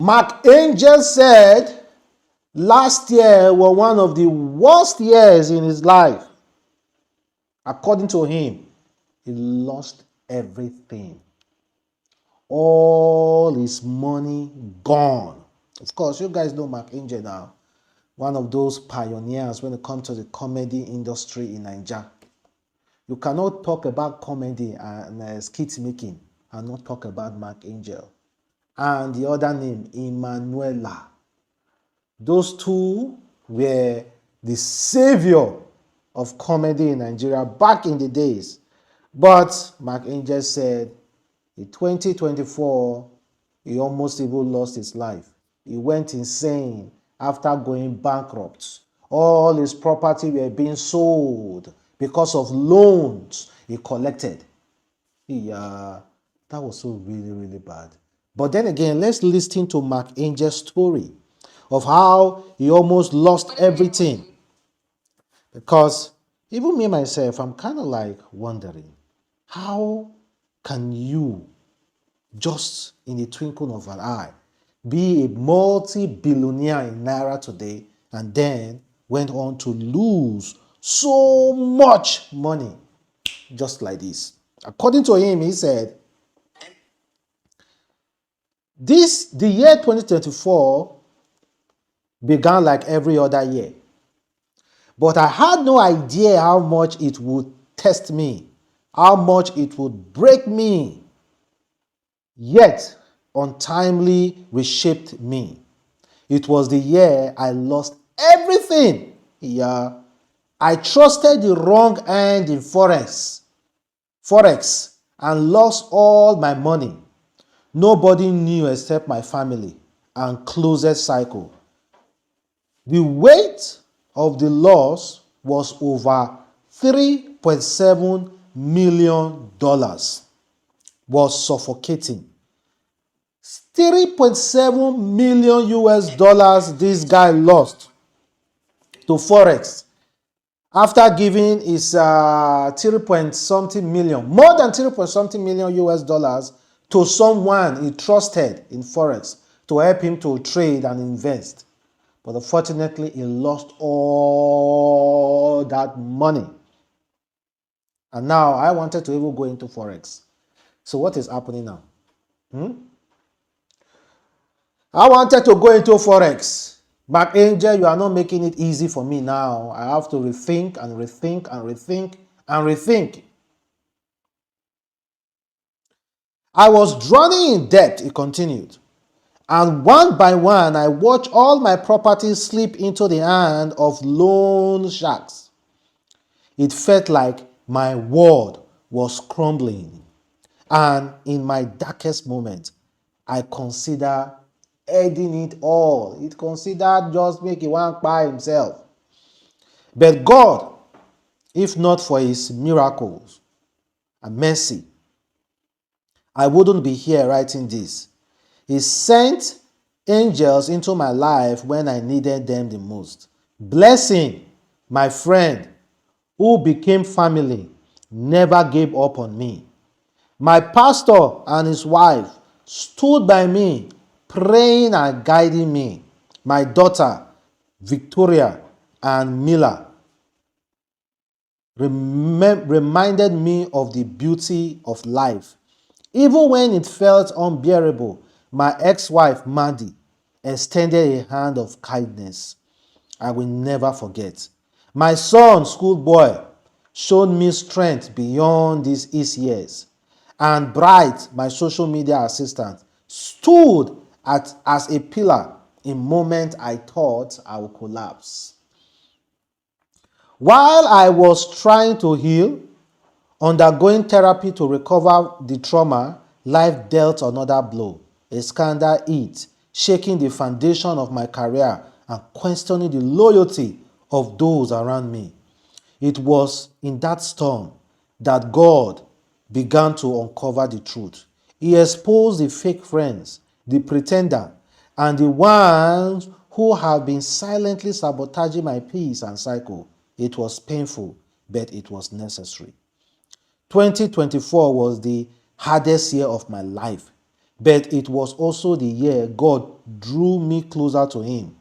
Mark Angel said last year was one of the worst years in his life. According to him, he lost everything. All his money gone. Of course, you guys know Mark Angel now. One of those pioneers when it comes to the comedy industry in Nigeria. You cannot talk about comedy and skit making and not talk about Mark Angel. And the other name, Emanuela. Those two were the savior of comedy in Nigeria back in the days. But Mark Angel said in 2024, he almost even lost his life. He went insane after going bankrupt. All his property were being sold because of loans he collected. Yeah, that was so really, really bad. But then again, let's listen to Mark Angel's story of how he almost lost everything. Because even me myself, I'm kind of like wondering, how can you just in the twinkle of an eye be a multi-billionaire in Naira today and then went on to lose so much money just like this? According to him, he said, the year 2024 began like every other year. But I had no idea how much it would test me, how much it would break me, yet untimely reshaped me. It was the year I lost everything. Yeah. I trusted the wrong hand in Forex, and lost all my money. Nobody knew except my family and closest cycle. The weight of the loss was over $3.7 million. Was suffocating. 3.7 million US dollars this guy lost to Forex after giving his 3 point something million, more than 3 point something million US dollars to someone he trusted in Forex to help him to trade and invest. But unfortunately, he lost all that money. And now I wanted to even go into Forex. So what is happening now? I wanted to go into Forex. Mark Angel, you are not making it easy for me now. I have to rethink and rethink and rethink and rethink. I was drowning in debt, he continued. And one by one, I watched all my properties slip into the hand of loan sharks. It felt like my world was crumbling. And in my darkest moment, I considered ending it all. It considered just making one by himself. But God, if not for his miracles and mercy, I wouldn't be here writing this. He sent angels into my life when I needed them the most. Blessing, my friend, who became family, never gave up on me. My pastor and his wife stood by me, praying and guiding me. My daughter, Victoria, and Mila reminded me of the beauty of life. Even when it felt unbearable, my ex-wife, Mandy, extended a hand of kindness. I will never forget. My son, schoolboy, showed me strength beyond these years. And Bright, my social media assistant, stood as a pillar in moments I thought I would collapse. While I was trying to heal, undergoing therapy to recover the trauma, life dealt another blow. A scandal hit, shaking the foundation of my career and questioning the loyalty of those around me. It was in that storm that God began to uncover the truth. He exposed the fake friends, the pretender, and the ones who have been silently sabotaging my peace and cycle. It was painful, but it was necessary. 2024 was the hardest year of my life, but it was also the year God drew me closer to Him.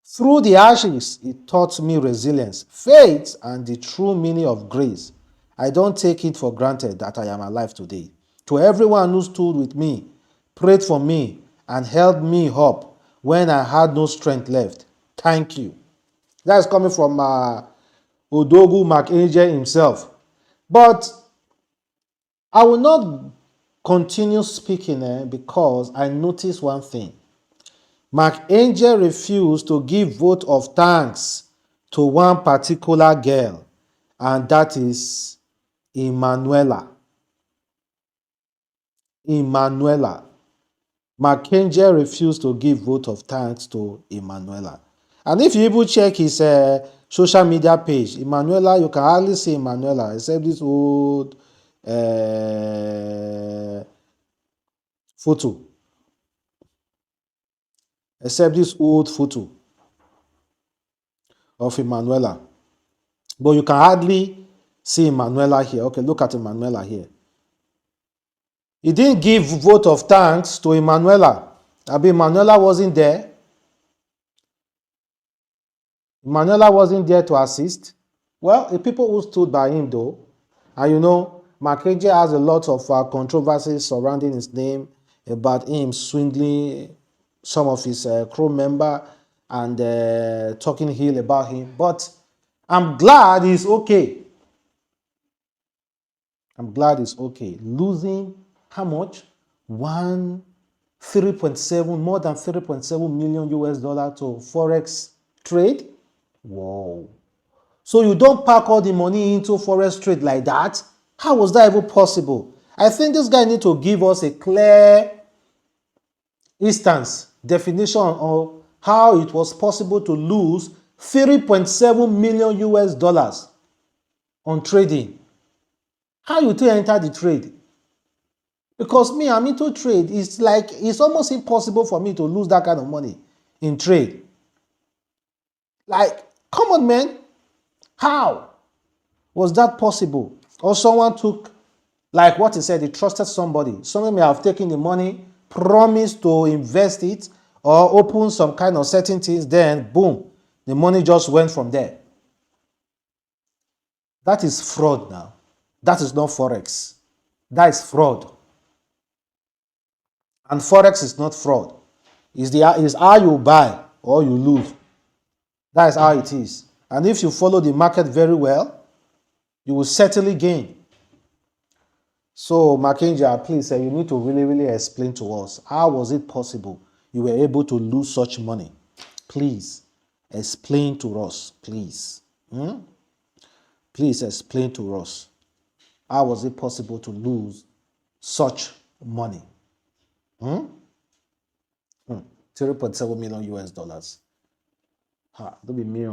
Through the ashes, it taught me resilience, faith, and the true meaning of grace. I don't take it for granted that I am alive today. To everyone who stood with me, prayed for me, and held me up when I had no strength left, thank you. That's coming from Odogu McAngel himself. But I will not continue speaking because I noticed one thing. McAngel refused to give vote of thanks to one particular girl, and that is Emanuela. McAngel refused to give vote of thanks to Emanuela. And if you even check his social media page, Emanuela, you can hardly see Emanuela except this old photo. Except this old photo of Emanuela. But you can hardly see Emanuela here. Okay, look at Emanuela here. He didn't give vote of thanks to Emanuela. Emanuela wasn't there. Emanuela wasn't there to assist. Well, the people who stood by him though, and you know, McAngel has a lot of controversies surrounding his name about him swindling some of his crew member and talking ill about him. But I'm glad he's okay. I'm glad it's okay. Losing how much? 3.7, more than 3.7 million US dollar to Forex trade. Whoa. So you don't pack all the money into Forex trade like that? How was that even possible? I think this guy need to give us a clear instance, definition of how it was possible to lose 3.7 million US dollars on trading. How you to enter the trade? Because me, I'm into trade. It's almost impossible for me to lose that kind of money in trade. Like, come on, man. How was that possible? Or someone took, like what he said, he trusted somebody. Someone may have taken the money, promised to invest it, or open some kind of certain things, then boom, the money just went from there. That is fraud now. That is not Forex. That is fraud. And Forex is not fraud. It's how you buy or you lose. That is how it is. And if you follow the market very well, you will certainly gain. So, McAngel, please, you need to really, really explain to us, how was it possible you were able to lose such money? Please, explain to us, please. Please explain to us, how was it possible to lose such money? 3.7 million US dollars. Don't be me.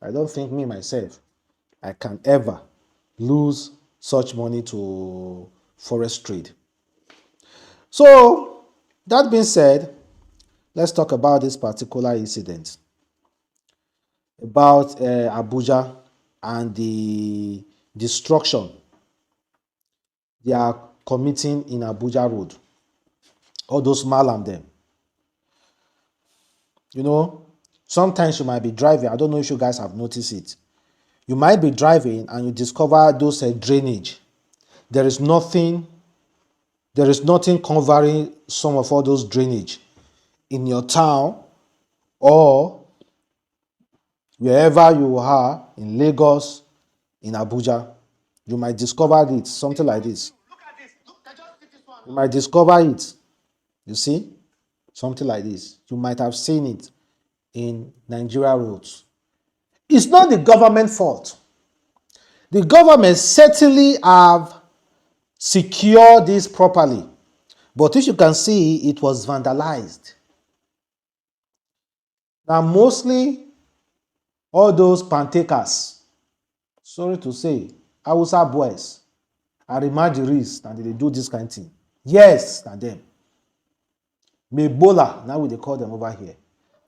I don't think me, myself, I can ever lose such money to Forex trade. So, that being said, let's talk about this particular incident about Abuja and the destruction they are committing in Abuja Road. All those malam them. You know, sometimes you might be driving. I don't know if you guys have noticed it. You might be driving and you discover those drainage. There is nothing covering some of all those drainage in your town or wherever you are, in Lagos, in Abuja. You might discover it, something like this. You might discover it. You see? Something like this. You might have seen it in Nigeria roads. It's not the government fault. The government certainly have secured this properly. But if you can see, it was vandalized. Now, mostly all those pantakers, sorry to say, Hausa boys, are imagineries and they do this kind of thing. Yes, na them. Mebola, now they call them over here.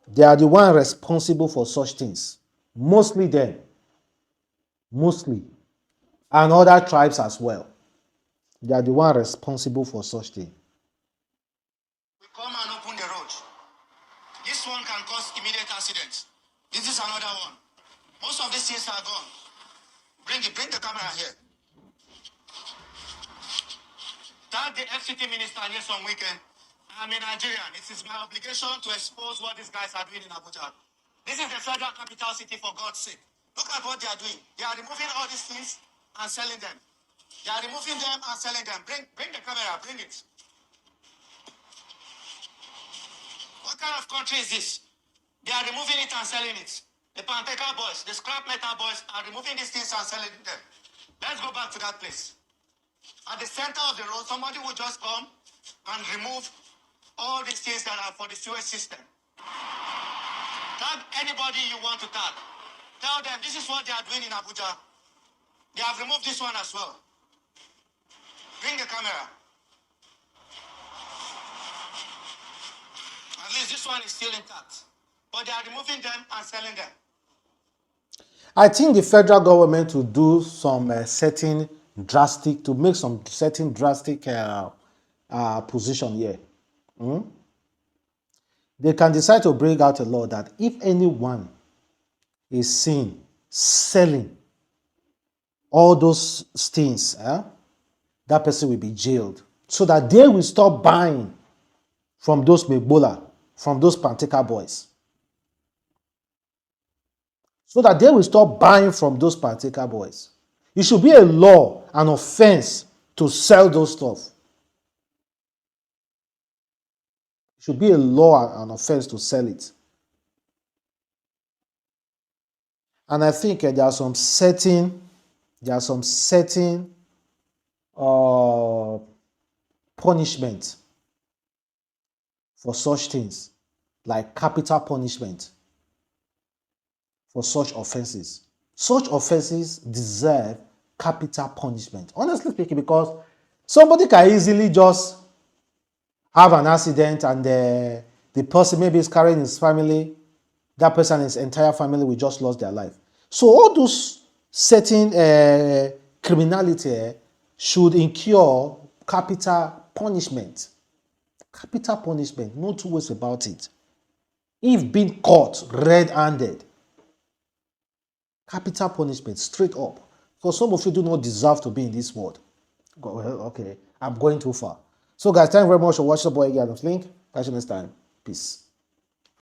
They are the one responsible for such things. Mostly them. Mostly. And other tribes as well. They are the one responsible for such things. This one can cause immediate accidents. This is another one. Most of these things are gone. Bring the camera here. Tag the FCT minister here some weekend. I'm a Nigerian. It is my obligation to expose what these guys are doing in Abuja. This is the federal capital city, for God's sake. Look at what they are doing. They are removing all these things and selling them. They are removing them and selling them. Bring the camera, bring it. What kind of country is this? They are removing it and selling it. The Panteca boys, the scrap metal boys are removing these things and selling them. Let's go back to that place. At the center of the road, somebody will just come and remove all these things that are for the sewage system. Tag anybody you want to tag. Tell them this is what they are doing in Abuja. They have removed this one as well. Bring the camera. At least this one is still intact. But they are removing them and selling them. I think the federal government will do some certain drastic position here. They can decide to bring out a law that if anyone is seen selling all those things, that person will be jailed, so that they will stop buying from those Mebola, from those Panteca boys. So that they will stop buying from those Panteca boys. It should be a law, an offense to sell those stuff. It should be a law, an offense to sell it. And I think there are some certain punishment for such things, like capital punishment for such offenses. Such offenses deserve capital punishment. Honestly speaking, because somebody can easily just have an accident and the person maybe is carrying his family, that person and his entire family will just lose their life. So all those certain criminality should incur capital punishment. Capital punishment, no two ways about it. If being caught red-handed, capital punishment straight up. Because some of you do not deserve to be in this world. Okay, I'm going too far. So guys, thank you very much for watching the boy Adamslink. Catch you next time. Peace.